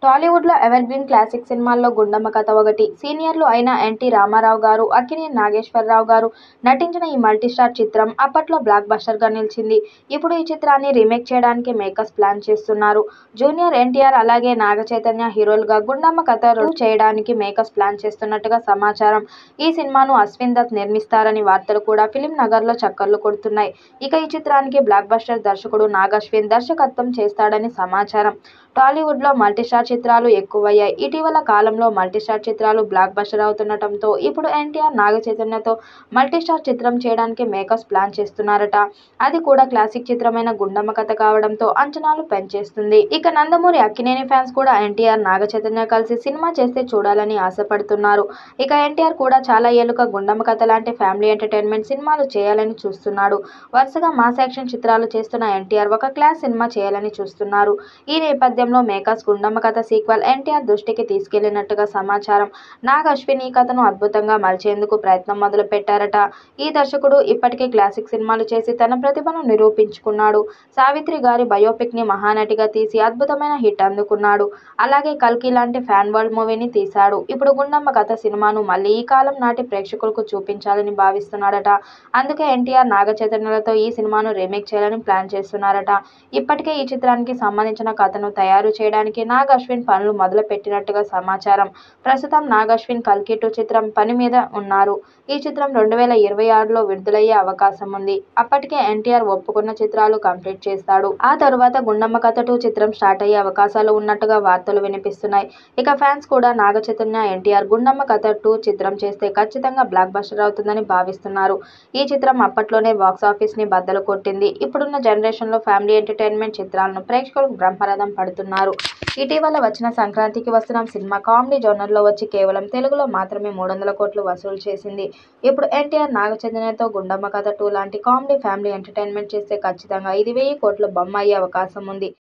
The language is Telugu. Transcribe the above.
టాలీవుడ్‌లో ఎవర్‌గ్రీన్ క్లాసిక్ సినిమాల్లో గుండమ్మ కథ ఒకటి. సీనియర్లు అయిన ఎన్టీ రామారావు గారు, అక్కినేని నాగేశ్వరరావు గారు నటించిన ఈ మల్టీస్టార్ చిత్రం అప్పట్లో బ్లాక్ బస్టర్‌గా నిలిచింది. ఇప్పుడు ఈ చిత్రాన్ని రీమేక్ చేయడానికి మేకర్స్ ప్లాన్ చేస్తున్నారు. జూనియర్ ఎన్టీఆర్ అలాగే నాగ చైతన్య హీరోలుగా గుండమ్మ కథ 2 చేయడానికి మేకర్స్ ప్లాన్ చేస్తున్నట్టుగా సమాచారం. ఈ సినిమాను అశ్విన్ దత్ నిర్మిస్తారని వార్తలు కూడా ఫిల్మ్ నగర్‌లో చక్కర్లు కొడుతున్నాయి. ఇక ఈ చిత్రానికి బ్లాక్ బస్టర్ దర్శకుడు నాగ్ అశ్విన్ దర్శకత్వం చేస్తాడని సమాచారం. టాలీవుడ్‌లో మల్టీస్టార్ చిత్రాలు ఎక్కువయ్యాయి. ఇటీవల కాలంలో మల్టీస్టార్ చిత్రాలు బ్లాక్ బస్టర్ అవుతుండటంతో ఇప్పుడు ఎన్టీఆర్, నాగ చైతన్యతో మల్టీస్టార్ చిత్రం చేయడానికి మేకర్స్ ప్లాన్ చేస్తున్నారట. అది కూడా క్లాసిక్ చిత్రమైన గుండమ్మ కథ కావడంతో అంచనాలు పెంచేస్తుంది. ఇక నందమూరి అక్కినేని ఫ్యాన్స్ కూడా ఎన్టీఆర్, నాగ చైతన్య కలిసి సినిమా చేస్తే చూడాలని ఆశపడుతున్నారు. ఇక ఎన్టీఆర్ కూడా చాలా ఏళ్లుగా గుండమ్మ కథ లాంటి ఫ్యామిలీ ఎంటర్టైన్మెంట్ సినిమాలు చేయాలని చూస్తున్నాడు. వరుసగా మాస్ యాక్షన్ చిత్రాలు చేస్తున్న ఎన్టీఆర్ ఒక క్లాస్ సినిమా చేయాలని చూస్తున్నారు. ఈ నేపథ్యంలో మేకర్స్ గుండమ్మ కథ సీక్వెల్ ఎన్టీఆర్ దృష్టికి తీసుకెళ్లినట్టుగా సమాచారం. నాగ్ అశ్విన్ ఈ కథను అద్భుతంగా మలిచేందుకు ప్రయత్నం మొదలుపెట్టారట. ఈ దర్శకుడు ఇప్పటికే క్లాసిక్ సినిమాలు చేసి తన ప్రతిభను నిరూపించుకున్నాడు. సావిత్రి గారి బయోపిక్ ని మహానటిగా తీసి అద్భుతమైన హిట్ అందుకున్నాడు. అలాగే కల్కి లాంటి ఫ్యాన్ వరల్డ్ మూవీని తీశాడు. ఇప్పుడు గుండమ్మ కథ సినిమాను మళ్లీ ఈ కాలం నాటి ప్రేక్షకులకు చూపించాలని భావిస్తున్నాడట. అందుకే ఎన్టీఆర్, నాగ చైతన్యలతో ఈ సినిమాను రీమేక్ చేయాలని ప్లాన్ చేస్తున్నారట. ఇప్పటికే ఈ చిత్రానికి సంబంధించిన కథను తయారు చేయడానికి నాగ్ అశ్విన్ పనులు మొదలుపెట్టినట్టుగా సమాచారం. ప్రస్తుతం నాగ్ అశ్విన్ కల్కి 2 చిత్రం పని మీద ఉన్నారు. ఈ చిత్రం 2026లో విడుదలయ్యే అవకాశం ఉంది. అప్పటికే ఎన్టీఆర్ ఒప్పుకున్న చిత్రాలు కంప్లీట్ చేస్తాడు. ఆ తరువాత గుండమ్మ కథ 2 చిత్రం స్టార్ట్ అయ్యే అవకాశాలు ఉన్నట్టుగా వార్తలు వినిపిస్తున్నాయి. ఇక ఫ్యాన్స్ కూడా నాగ చైతన్య, ఎన్టీఆర్ గుండమ్మ కథ 2 చిత్రం చేస్తే ఖచ్చితంగా బ్లాక్ బస్టర్ అవుతుందని భావిస్తున్నారు. ఈ చిత్రం అప్పట్లోనే బాక్సాఫీస్ ని బద్దలు కొట్టింది. ఇప్పుడున్న జనరేషన్ లో ఫ్యామిలీ ఎంటర్టైన్మెంట్ చిత్రాలను ప్రేక్షకులు బ్రహ్మరథం పడుతున్నారు. ఇటీవల వచ్చిన సంక్రాంతికి వస్తున్నాం సినిమా కామెడీ జోనర్లో వచ్చి కేవలం తెలుగులో మాత్రమే 300 కోట్లు వసూలు చేసింది. ఇప్పుడు ఎన్టీఆర్, నాగ చైతన్యతో గుండమ్మ కథ 2 లాంటి కామెడీ ఫ్యామిలీ ఎంటర్టైన్మెంట్ చేస్తే ఖచ్చితంగా ఇది 1000 కోట్ల బొమ్మ అయ్యే అవకాశం ఉంది.